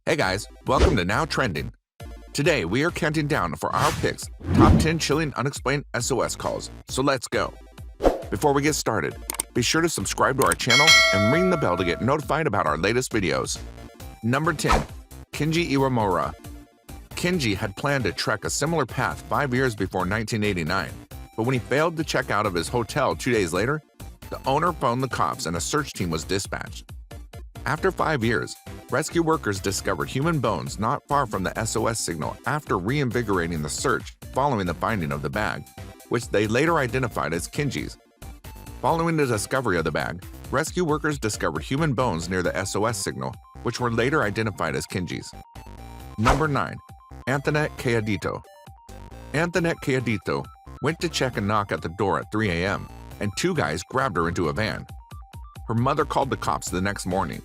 Hey guys, welcome to Now Trending. Today we are counting down for our picks, top 10 chilling unexplained SOS calls, so let's go. Before we get started, be sure to subscribe to our channel and ring the bell to get notified about our latest videos. Number 10. Kenji Iwamura. Kenji had planned to trek a similar path 5 years before 1989, but when he failed to check out of his hotel 2 days later, the owner phoned the cops and a search team was dispatched. After 5 years, rescue workers discovered human bones not far from the SOS signal after reinvigorating the search following the finding of the bag, which they later identified as Kenji's. Following the discovery of the bag, rescue workers discovered human bones near the SOS signal, which were later identified as Kenji's. Number 9. Anthonette Cayedito. Anthonette Cayedito went to check and knock at the door at 3 a.m., and two guys grabbed her into a van. Her mother called the cops the next morning.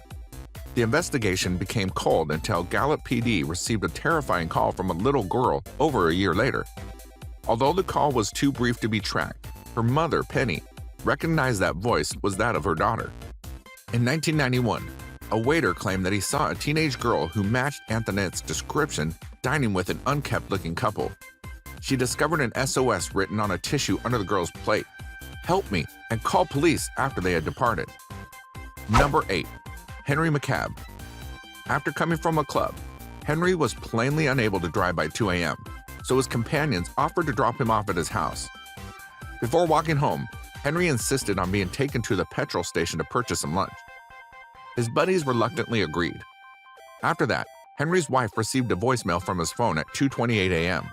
The investigation became cold until Gallup PD received a terrifying call from a little girl over a year later. Although the call was too brief to be tracked, her mother, Penny, recognized that voice was that of her daughter. In 1991, a waiter claimed that he saw a teenage girl who matched Anthonette's description dining with an unkempt-looking couple. She discovered an SOS written on a tissue under the girl's plate. "Help me," and called police after they had departed. Number 8. Henry Mccabe. After coming from a club, Henry was plainly unable to drive by 2 a.m., so his companions offered to drop him off at his house. Before walking home, Henry insisted on being taken to the petrol station to purchase some lunch. His buddies reluctantly agreed. After that, Henry's wife received a voicemail from his phone at 2:28 a.m.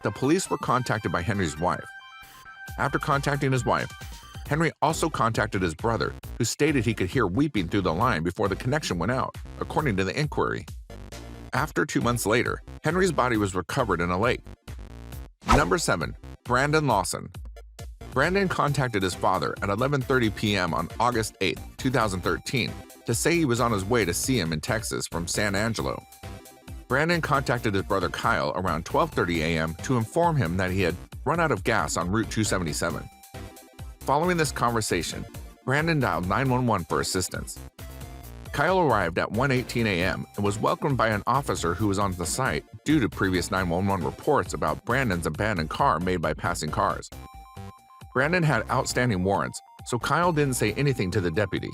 The police were contacted by Henry's wife. After contacting his wife, Henry also contacted his brother, who stated he could hear weeping through the line before the connection went out, according to the inquiry. After 2 months later, Henry's body was recovered in a lake. Number 7. Brandon Lawson. Brandon contacted his father at 11:30 p.m. on August 8, 2013, to say he was on his way to see him in Texas from San Angelo. Brandon contacted his brother Kyle around 12:30 a.m. to inform him that he had run out of gas on Route 277. Following this conversation, Brandon dialed 911 for assistance. Kyle arrived at 1:18 a.m. and was welcomed by an officer who was on the site due to previous 911 reports about Brandon's abandoned car made by passing cars. Brandon had outstanding warrants, so Kyle didn't say anything to the deputy.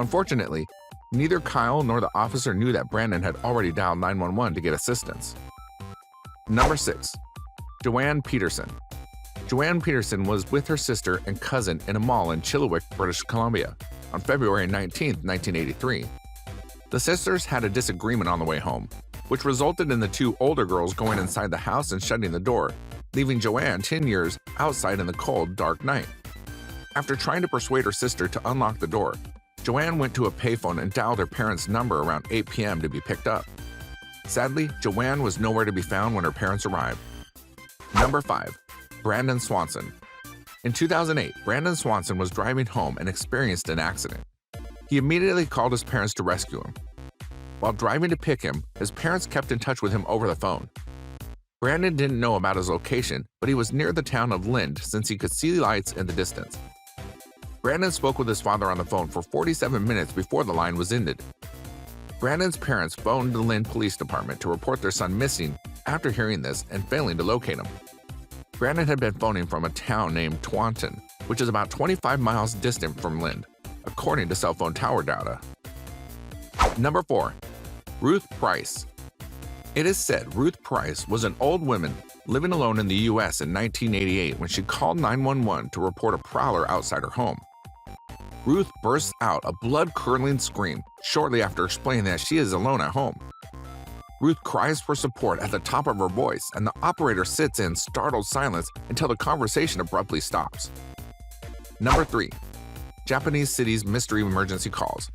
Unfortunately, neither Kyle nor the officer knew that Brandon had already dialed 911 to get assistance. Number 6. Joanne Peterson. Joanne Peterson was with her sister and cousin in a mall in Chilliwack, British Columbia, on February 19, 1983. The sisters had a disagreement on the way home, which resulted in the two older girls going inside the house and shutting the door, leaving Joanne 10 years outside in the cold, dark night. After trying to persuade her sister to unlock the door, Joanne went to a payphone and dialed her parents' number around 8 p.m. to be picked up. Sadly, Joanne was nowhere to be found when her parents arrived. Number 5. Brandon Swanson. In 2008, Brandon Swanson was driving home and experienced an accident. He immediately called his parents to rescue him. While driving to pick him, his parents kept in touch with him over the phone. Brandon didn't know about his location, but he was near the town of Lind since he could see lights in the distance. Brandon spoke with his father on the phone for 47 minutes before the line was ended. Brandon's parents phoned the Lind Police Department to report their son missing after hearing this and failing to locate him. Brandon had been phoning from a town named Taunton, which is about 25 miles distant from Lind, according to cell phone tower data. Number 4. Ruth Price. It is said Ruth Price was an old woman living alone in the U.S. in 1988 when she called 911 to report a prowler outside her home. Ruth bursts out a blood-curdling scream shortly after explaining that she is alone at home. Ruth cries for support at the top of her voice, and the operator sits in startled silence until the conversation abruptly stops. Number 3. Japanese cities mystery emergency calls.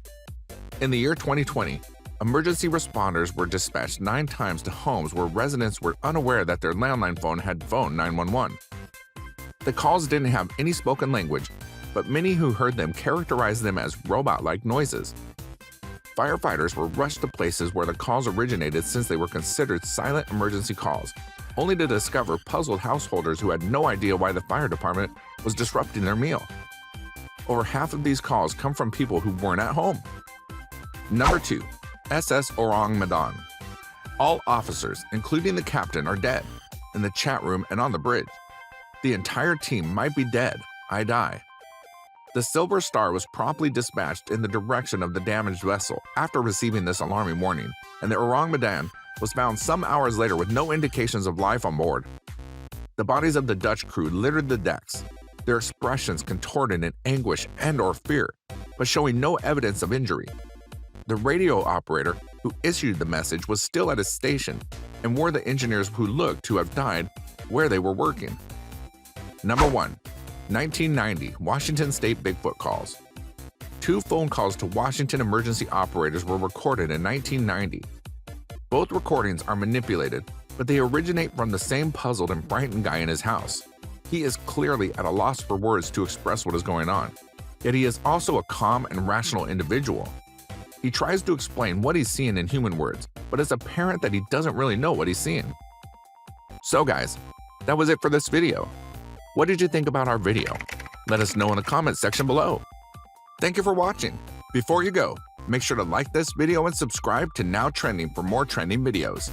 In the year 2020, emergency responders were dispatched 9 times to homes where residents were unaware that their landline phone had phoned 911. The calls didn't have any spoken language, but many who heard them characterized them as robot-like noises. Firefighters were rushed to places where the calls originated since they were considered silent emergency calls, only to discover puzzled householders who had no idea why the fire department was disrupting their meal. Over half of these calls come from people who weren't at home. Number 2. SS Orang Medan. All officers, including the captain, are dead, in the chat room and on the bridge. The entire team might be dead. I die. The Silver Star was promptly dispatched in the direction of the damaged vessel after receiving this alarming warning, and the Orang Medan was found some hours later with no indications of life on board. The bodies of the Dutch crew littered the decks, their expressions contorted in anguish and/or fear, but showing no evidence of injury. The radio operator who issued the message was still at his station, and were the engineers who looked to have died where they were working. Number 1. 1990 Washington State Bigfoot Calls. 2 phone calls to Washington emergency operators were recorded in 1990. Both recordings are manipulated, but they originate from the same puzzled and frightened guy in his house. He is clearly at a loss for words to express what is going on, yet he is also a calm and rational individual. He tries to explain what he's seeing in human words, but it's apparent that he doesn't really know what he's seeing. So guys, that was it for this video. What did you think about our video? Let us know in the comment section below. Thank you for watching. Before you go, make sure to like this video and subscribe to Now Trending for more trending videos.